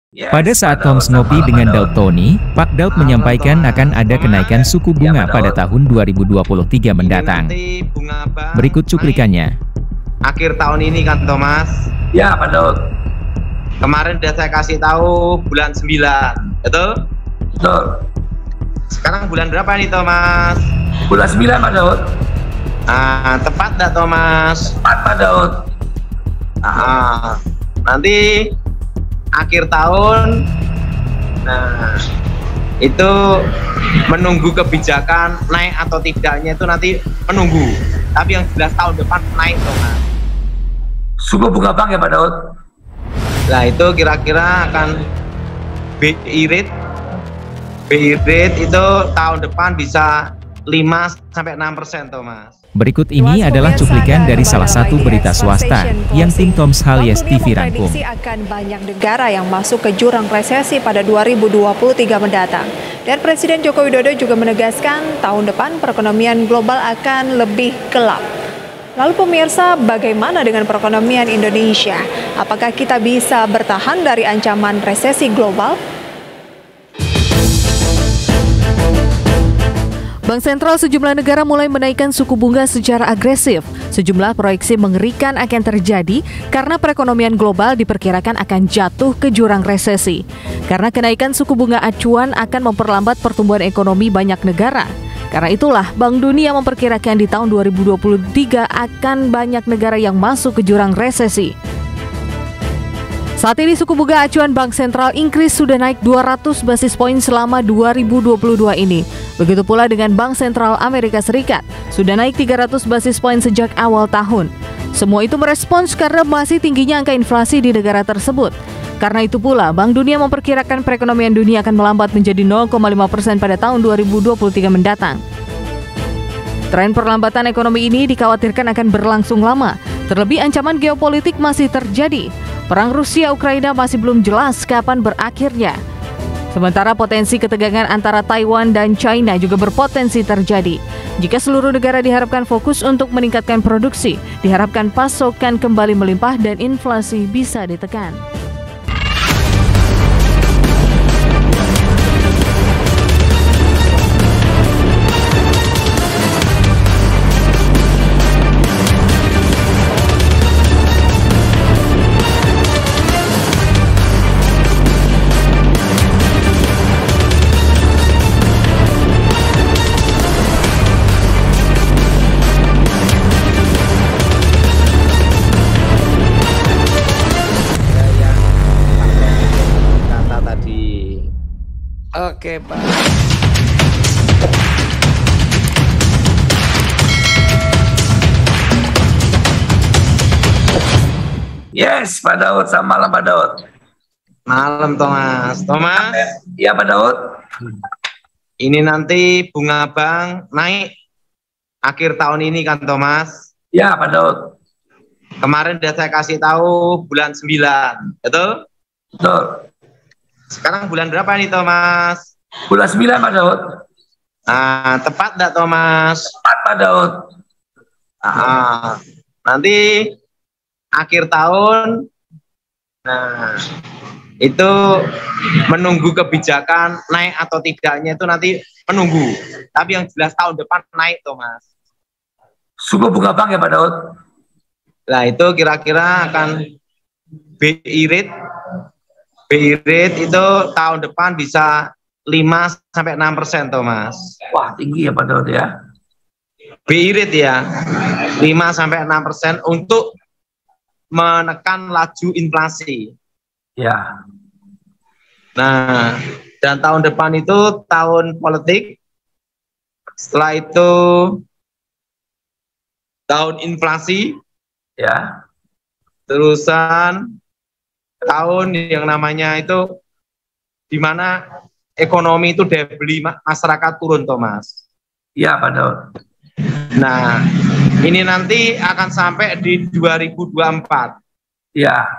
Pada saat Toms ngopi dengan Daud Tony, Pak Daud menyampaikan akan ada kenaikan suku bunga pada tahun 2023 mendatang. Berikut cuplikannya. Akhir tahun ini kan Thomas? Ya Pak Daud. Kemarin udah saya kasih tahu bulan 9, betul? Betul. Sekarang bulan berapa nih Thomas? Bulan 9 Pak Daud. Tepat nggak Thomas? Tepat Pak Daud. Nanti akhir tahun, nah itu menunggu kebijakan naik atau tidaknya itu nanti menunggu. Tapi yang jelas tahun depan naik Thomas. Suku bunga bank ya Pak Daud? Nah itu kira-kira akan BI rate itu tahun depan bisa 5-6% Thomas. Berikut ini adalah cuplikan dari salah satu berita swasta yang tim Toms Halies TV rangkum. Akan banyak negara yang masuk ke jurang resesi pada 2023 mendatang. Dan Presiden Joko Widodo juga menegaskan tahun depan perekonomian global akan lebih gelap. Lalu pemirsa, bagaimana dengan perekonomian Indonesia? Apakah kita bisa bertahan dari ancaman resesi global? Bank sentral sejumlah negara mulai menaikkan suku bunga secara agresif. Sejumlah proyeksi mengerikan akan terjadi karena perekonomian global diperkirakan akan jatuh ke jurang resesi. Karena kenaikan suku bunga acuan akan memperlambat pertumbuhan ekonomi banyak negara. Karena itulah Bank Dunia memperkirakan di tahun 2023 akan banyak negara yang masuk ke jurang resesi. Saat ini suku bunga acuan Bank Sentral Inggris sudah naik 200 basis poin selama 2022 ini. Begitu pula dengan Bank Sentral Amerika Serikat, sudah naik 300 basis poin sejak awal tahun. Semua itu merespons karena masih tingginya angka inflasi di negara tersebut. Karena itu pula, Bank Dunia memperkirakan perekonomian dunia akan melambat menjadi 0,5% pada tahun 2023 mendatang. Tren perlambatan ekonomi ini dikhawatirkan akan berlangsung lama. Terlebih ancaman geopolitik masih terjadi. Perang Rusia-Ukraina masih belum jelas kapan berakhirnya. Sementara potensi ketegangan antara Taiwan dan China juga berpotensi terjadi. Jika seluruh negara diharapkan fokus untuk meningkatkan produksi, diharapkan pasokan kembali melimpah dan inflasi bisa ditekan. Oke Pak. Yes Pak Daud, selamat malam Pak Daud. Malam Thomas. Thomas? Iya Pak Daud. Ini nanti bunga bank naik akhir tahun ini kan Thomas? Ya Pak Daud. Kemarin udah saya kasih tahu bulan 9, betul? Betul. Sekarang bulan berapa nih Thomas? Bulan 9 Pak Daud. Tepat nggak Thomas? Tepat Pak Daud. Nanti akhir tahun, nah itu menunggu kebijakan naik atau tidaknya itu nanti menunggu. Tapi yang jelas tahun depan naik Thomas. Suku bunga bank ya Pak Daud? Nah itu kira-kira akan BI rate itu tahun depan bisa 5-6% Thomas. Wah tinggi ya Pak Daud ya. BI rate ya 5-6% untuk menekan laju inflasi. Ya. Nah, dan tahun depan itu tahun politik. Setelah itu tahun inflasi. Ya. Terusan tahun yang namanya itu di mana ekonomi itu daya beli masyarakat turun Thomas. Iya Pak Daud. Nah ini nanti akan sampai di 2024. Iya.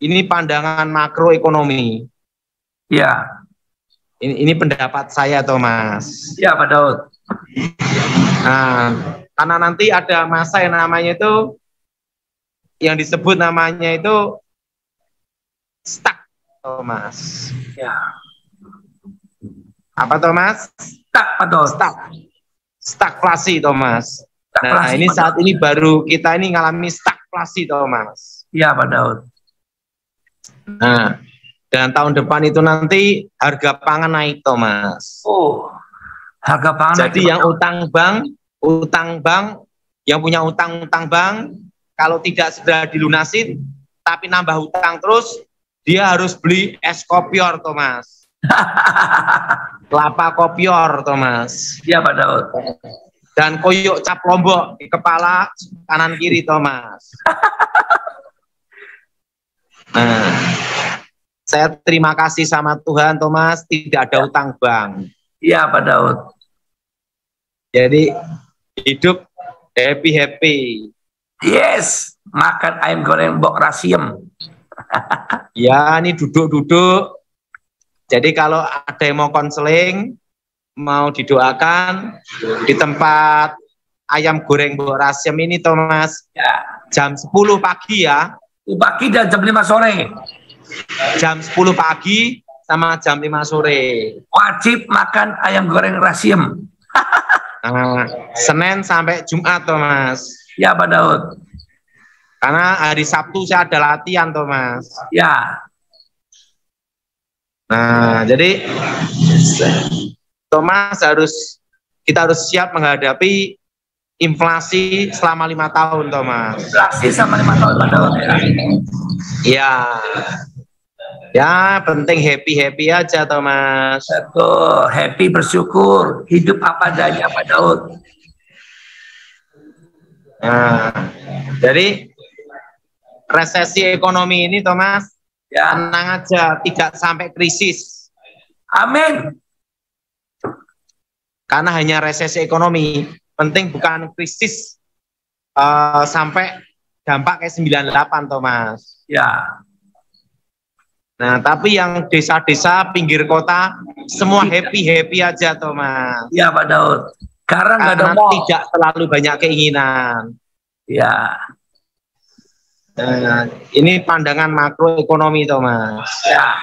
Ini pandangan makroekonomi. Iya. Ini pendapat saya Thomas. Iya Pak Daud. Nah, karena nanti ada masa yang namanya itu yang disebut namanya itu stuck Thomas. Ya. Apa Thomas? Stuck, Pak Daud. Stagflasi Thomas. Nah, Stagflasi, ini Pak saat Daud. ini baru kita ini ngalami stagflasi Thomas. Iya, Pak Daud. Nah, dan tahun depan itu nanti harga pangan naik Thomas. Oh, harga pangan Jadi naik, yang Pak Daud. utang bank, yang punya utang bank, kalau tidak segera dilunasin, tapi nambah utang terus, dia harus beli es kopior Thomas. Kelapa kopior Thomas. Iya, Pak Daud. Dan koyok cap lombok di kepala kanan kiri Thomas. Nah, saya terima kasih sama Tuhan Thomas, tidak ada utang bank. Iya, Pak Daud. Jadi hidup happy. Yes, makan ayam goreng bok rasiem. Ya, ini duduk-duduk. Jadi kalau ada yang mau konseling, mau didoakan di tempat ayam goreng bok rasiem ini Thomas, Ya, jam 10 pagi ya. pagi dan jam 5 sore. Jam 10 pagi sama jam 5 sore. Wajib makan ayam goreng rasiem. Nah, Senin sampai Jumat Thomas. Ya, Pak Daud. Karena hari Sabtu saya ada latihan Thomas. Ya, Nah, jadi Thomas kita harus siap menghadapi inflasi selama 5 tahun Thomas. inflasi sama 5 tahun, Pak Daud. Ya. Ya, penting happy aja Thomas. Betul, happy, bersyukur, hidup apa adanya, Pak Daud. Nah, jadi resesi ekonomi ini Thomas, Ya, tenang aja, tidak sampai krisis. amin. Karena hanya resesi ekonomi, penting bukan krisis sampai dampak kayak 98 Thomas. Ya, Nah, tapi yang desa-desa pinggir kota semua happy aja Thomas. ya Pak Daud. Karena nggak ada Karena mall. tidak terlalu banyak keinginan. Ya, Nah, ini pandangan makroekonomi Thomas. ya,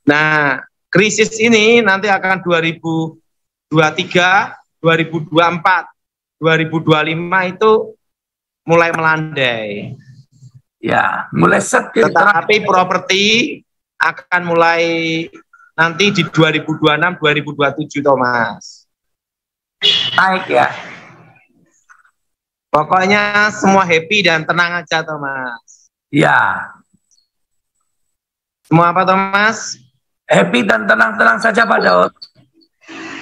Nah, krisis ini nanti akan 2023, 2024, 2025 itu mulai melandai. ya. Mulai setir. Tetapi properti akan mulai nanti di 2026, 2027 Thomas. Naik ya. Pokoknya semua happy dan tenang aja Thomas. Ya, Semua apa Thomas? happy dan tenang-tenang saja Pak Daud.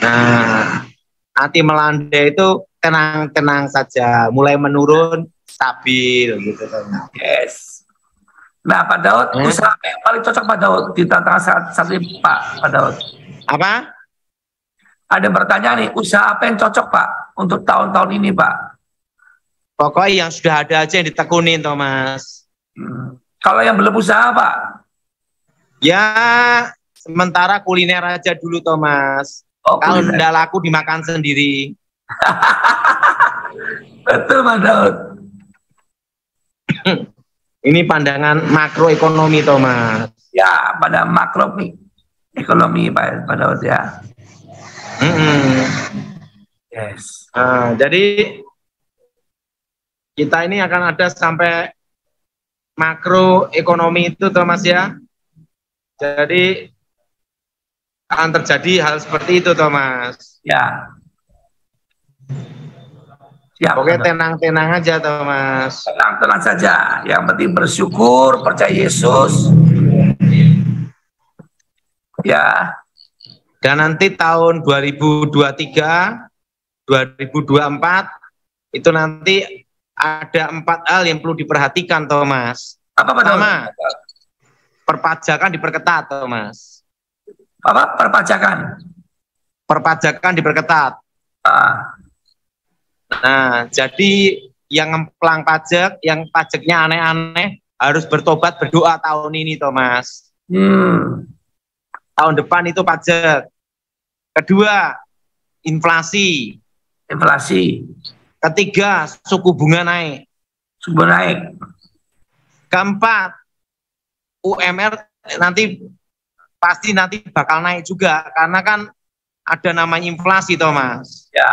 Nah, hati melandai itu tenang-tenang saja, mulai menurun, stabil gitu Thomas. Yes. Nah Pak Daud, usaha apa yang paling cocok Pak Daud di tantangan saat ini Pak Daud? Apa? Ada yang bertanya nih, usaha apa yang cocok Pak untuk tahun-tahun ini Pak? Pokoknya yang sudah ada aja yang ditekunin Thomas. Kalau yang belum usaha Pak? Ya, sementara kuliner aja dulu Thomas. Oh, Kalau kuliner. tidak laku dimakan sendiri. Betul Pak Daud. Ini pandangan makroekonomi Thomas. Ya, pada makro nih ekonomi Pak Daud ya. Yes. Nah, jadi kita ini akan ada sampai makroekonomi itu Thomas ya. Jadi akan terjadi hal seperti itu Thomas. Ya. Siap. Oke, tenang-tenang aja Thomas. Tenang-tenang saja. Yang penting bersyukur, percaya Yesus. Ya. Dan nanti tahun 2023, 2024 itu nanti ada 4 hal yang perlu diperhatikan Thomas. Apa Pak Daud? Pertama, perpajakan diperketat Thomas. Apa? Perpajakan. Perpajakan diperketat. Ah, Nah, jadi yang ngemplang pajak, yang pajaknya aneh-aneh harus bertobat berdoa tahun ini Thomas. Tahun depan itu pajak. Kedua, inflasi. inflasi. Ketiga, suku bunga naik. Suku naik. Keempat, UMR nanti pasti nanti bakal naik juga karena kan ada namanya inflasi toh Mas. Ya.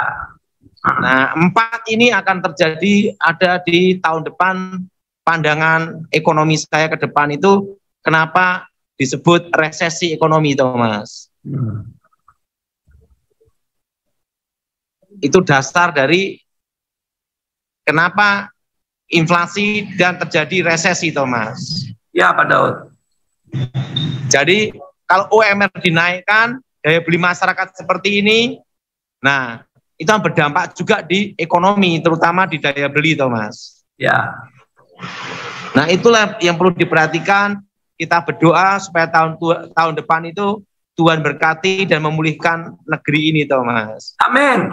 Nah, 4 ini akan terjadi ada di tahun depan. Pandangan ekonomi saya ke depan itu kenapa disebut resesi ekonomi toh Mas. Itu dasar dari kenapa inflasi dan terjadi resesi toh Mas. Ya Pak Daud. Jadi kalau UMR dinaikkan, daya beli masyarakat seperti ini, nah itu berdampak juga di ekonomi, terutama di daya beli toh Mas. Ya. Nah itulah yang perlu diperhatikan. Kita berdoa supaya tahun depan itu Tuhan berkati dan memulihkan negeri ini toh Mas. Amin.